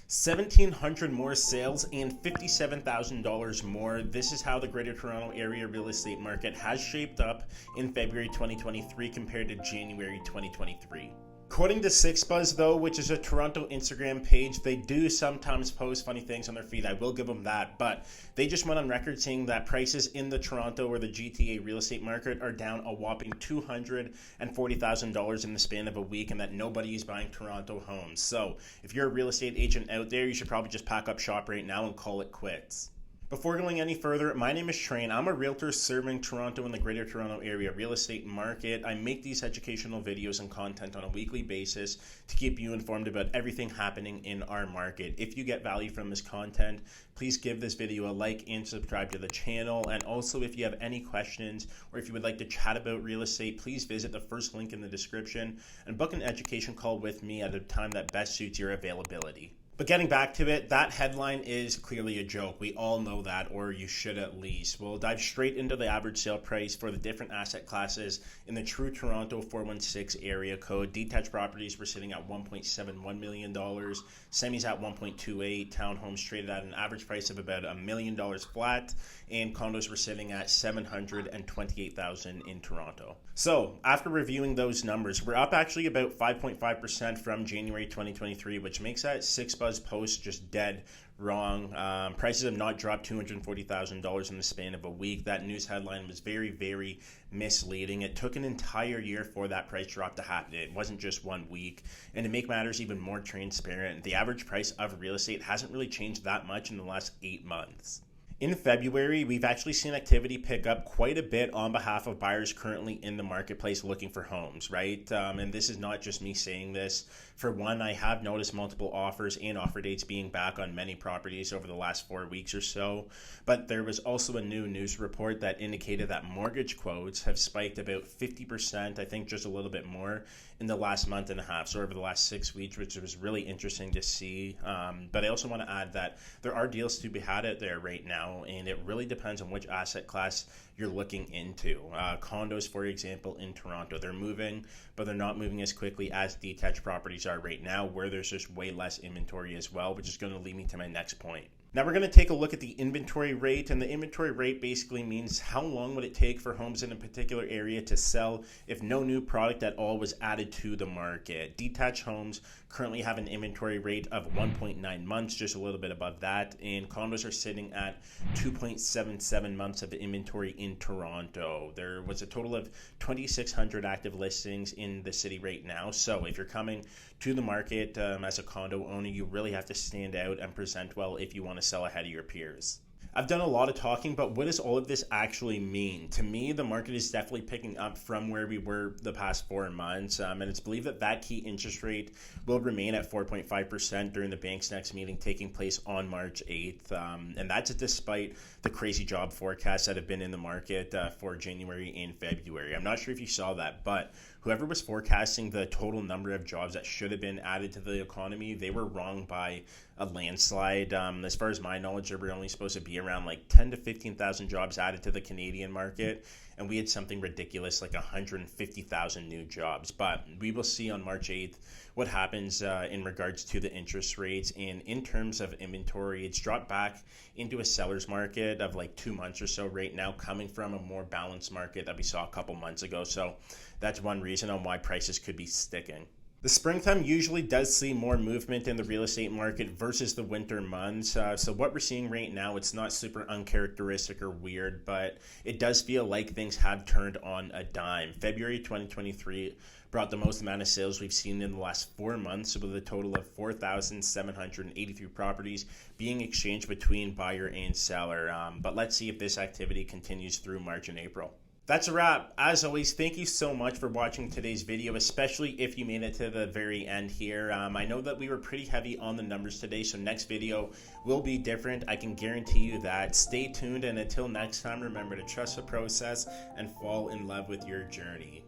1,700 more sales and $57,000 more. This is how the Greater Toronto Area real estate market has shaped up in February 2023 compared to January 2023. According to SixBuzz, though, which is a Toronto Instagram page, they do sometimes post funny things on their feed. I will give them that, but they just went on record saying that prices in the Toronto or the GTA real estate market are down a whopping $240,000 in the span of a week, and that nobody is buying Toronto homes. So if you're a real estate agent out there, you should probably just pack up shop right now and call it quits. Before going any further, my name is Train. I'm a realtor serving Toronto and the Greater Toronto Area real estate market. I make these educational videos and content on a weekly basis to keep you informed about everything happening in our market. If you get value from this content, please give this video a like and subscribe to the channel. And also, if you have any questions or if you would like to chat about real estate, please visit the first link in the description and book an education call with me at a time that best suits your availability. But getting back to it, that headline is clearly a joke. We all know that, or you should at least. We'll dive straight into the average sale price for the different asset classes in the true Toronto 416 area code. Detached properties were sitting at $1.71 million, semis at $1.28, townhomes traded at an average price of about $1 million flat, and condos were sitting at $728,000 in Toronto. So after reviewing those numbers, we're up actually about 5.5% from January 2023, which makes that SixBuzz post just dead wrong. Prices have not dropped $240,000 in the span of a week. That news headline was very, very misleading. It took an entire year for that price drop to happen. It wasn't just 1 week. And to make matters even more transparent, the average price of real estate hasn't really changed that much in the last 8 months. In February, we've actually seen activity pick up quite a bit on behalf of buyers currently in the marketplace looking for homes, right? And this is not just me saying this. For one, I have noticed multiple offers and offer dates being back on many properties over the last 4 weeks or so. But there was also a new news report that indicated that mortgage quotes have spiked about 50%, I think just a little bit more, in the last month and a half, so over the last 6 weeks, which was really interesting to see. But I also want to add that there are deals to be had out there right now, and it really depends on which asset class you're looking into. Condos, for example, in Toronto, they're moving, but they're not moving as quickly as detached properties are right now, where there's just way less inventory as well, which is going to lead me to my next point. Now we're going to take a look at the inventory rate, and the inventory rate basically means how long would it take for homes in a particular area to sell if no new product at all was added to the market. Detached homes currently have an inventory rate of 1.9 months, just a little bit above that, and condos are sitting at 2.77 months of inventory in Toronto. There was a total of 2,600 active listings in the city right now, so if you're coming to the market as a condo owner, you really have to stand out and present well if you want to sell ahead of your peers. I've done a lot of talking, but what does all of this actually mean? To me, the market is definitely picking up from where we were the past 4 months, and it's believed that that key interest rate will remain at 4.5% during the bank's next meeting taking place on March 8th, and that's despite the crazy job forecasts that have been in the market for January and February. I'm not sure if you saw that, but whoever was forecasting the total number of jobs that should have been added to the economy, they were wrong by a landslide. As far as my knowledge, there were only supposed to be around like 10 to 15,000 jobs added to the Canadian market, and we had something ridiculous like 150,000 new jobs. But we will see on March 8th what happens in regards to the interest rates. And in terms of inventory, it's dropped back into a seller's market of like 2 months or so right now, coming from a more balanced market that we saw a couple months ago. So that's one reason on why prices could be sticking. The springtime usually does see more movement in the real estate market versus the winter months. So what we're seeing right now, it's not super uncharacteristic or weird, but it does feel like things have turned on a dime. February 2023 brought the most amount of sales we've seen in the last 4 months, with a total of 4,783 properties being exchanged between buyer and seller. But let's see if this activity continues through March and April. That's a wrap. As always, thank you so much for watching today's video, especially if you made it to the very end here. I know that we were pretty heavy on the numbers today, so next video will be different. I can guarantee you that. Stay tuned, and until next time, remember to trust the process and fall in love with your journey.